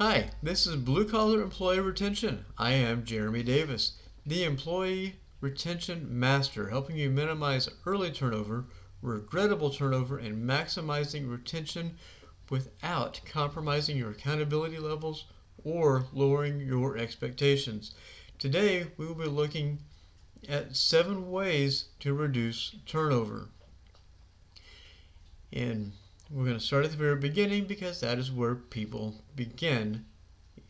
Hi, this is Blue Collar Employee Retention. I am Jeremy Davis, the Employee Retention Master, helping you minimize early turnover, regrettable turnover, and maximizing retention without compromising your accountability levels or lowering your expectations. Today, we will be looking at 7 ways to reduce turnover. And we're going to start at the very beginning because that is where people begin,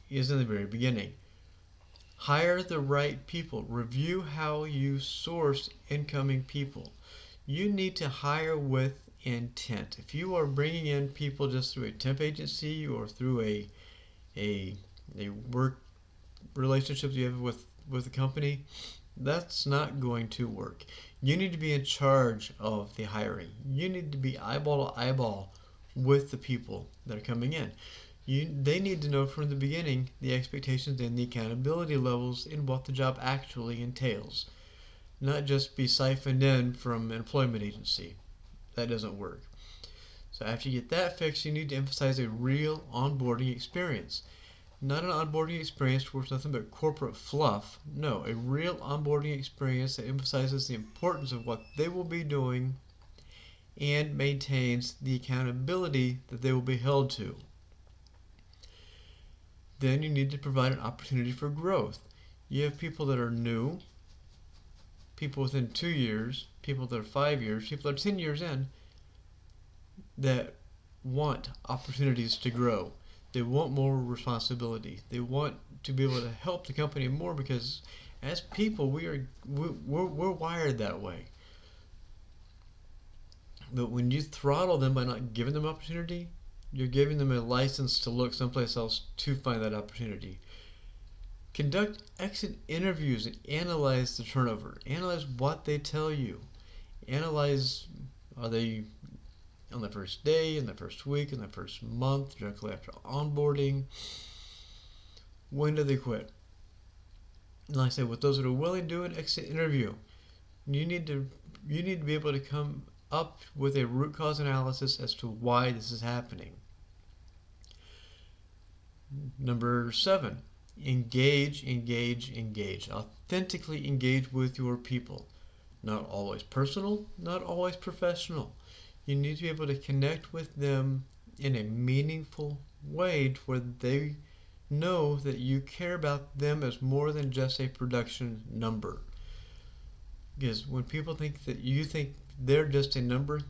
is in the very beginning. Hire the right people. Review how you source incoming people. You need to hire with intent. If you are bringing in people just through a temp agency or through a work relationship you have with a company, that's not going to work. You need to be in charge of the hiring. You need to be eyeball to eyeball with the people that are coming in. They need to know from the beginning the expectations and the accountability levels in what the job actually entails, not just be siphoned in from an employment agency. That doesn't work. So after you get that fixed, you need to emphasize a real onboarding experience. Not an onboarding experience where it's nothing but corporate fluff. No, a real onboarding experience that emphasizes the importance of what they will be doing and maintains the accountability that they will be held to. Then you need to provide an opportunity for growth. You have people that are new, people within 2 years, people that are 5 years, people that are 10 years in that want opportunities to grow. They want more responsibility. They want to be able to help the company more because as people we're wired that way. But when you throttle them by not giving them opportunity, you're giving them a license to look someplace else to find that opportunity. Conduct exit interviews and analyze the turnover. Analyze what they tell you. Analyze, are they on the first day, in the first week, in the first month, directly after onboarding? When do they quit? And like I said, with those that are willing to do an exit interview, you need to be able to come up with a root cause analysis as to why this is happening. Number 7, engage. Authentically engage with your people. Not always personal, not always professional. You need to be able to connect with them in a meaningful way to where they know that you care about them as more than just a production number. Because when people think that you think they're just a number,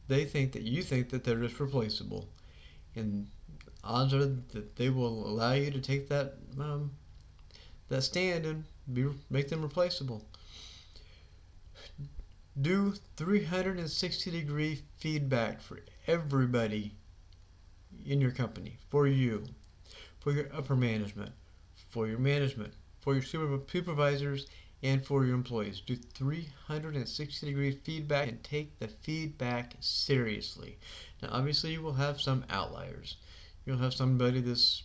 they think that you think that they're just replaceable. And odds are that they will allow you to take that stand and make them replaceable. Do 360-degree feedback for everybody in your company, for you, for your upper management, for your supervisors, and for your employees. Do 360-degree feedback and take the feedback seriously. Now, obviously, you will have some outliers. You'll have somebody that's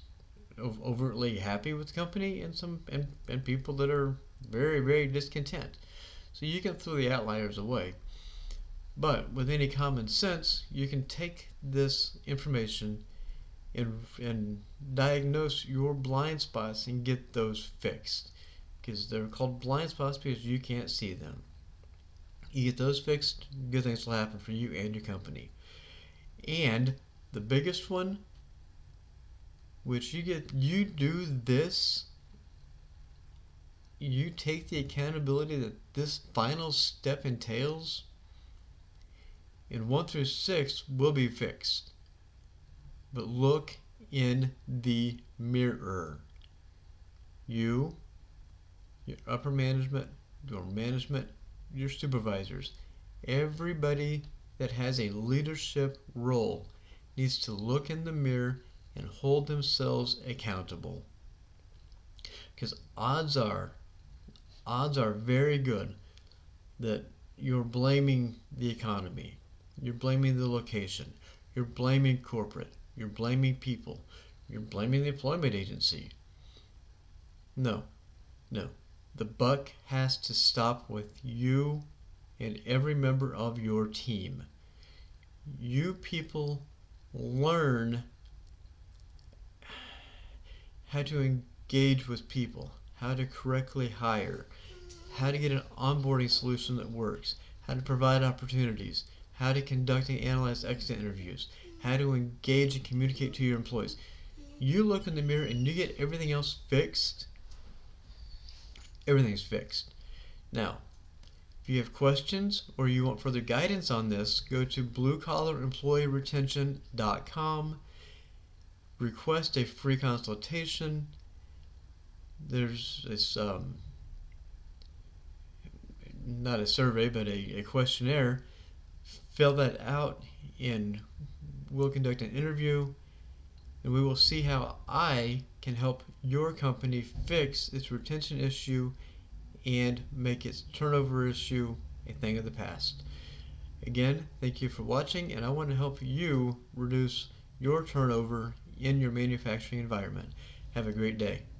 overtly happy with the company and people that are very, very discontent. So you can throw the outliers away. But with any common sense, you can take this information and diagnose your blind spots and get those fixed. Because they're called blind spots because you can't see them. You get those fixed, good things will happen for you and your company. And the biggest one, which you do this, you take the accountability that this final step entails, and 1 through 6 will be fixed. But look in the mirror. You, your upper management, your supervisors, everybody that has a leadership role needs to look in the mirror and hold themselves accountable. Because odds are very good that you're blaming the economy, you're blaming the location, you're blaming corporate, you're blaming people, you're blaming the employment agency. No. The buck has to stop with you and every member of your team. You people learn how to engage with people, how to correctly hire, how to get an onboarding solution that works, how to provide opportunities, how to conduct and analyze exit interviews, how to engage and communicate to your employees. You look in the mirror and you get everything else fixed, everything's fixed. Now, if you have questions or you want further guidance on this, go to bluecollaremployeeretention.com, request a free consultation. There's this, not a survey, but a questionnaire. Fill that out and we'll conduct an interview and we will see how I can help your company fix its retention issue and make its turnover issue a thing of the past. Again, thank you for watching, and I want to help you reduce your turnover in your manufacturing environment. Have a great day.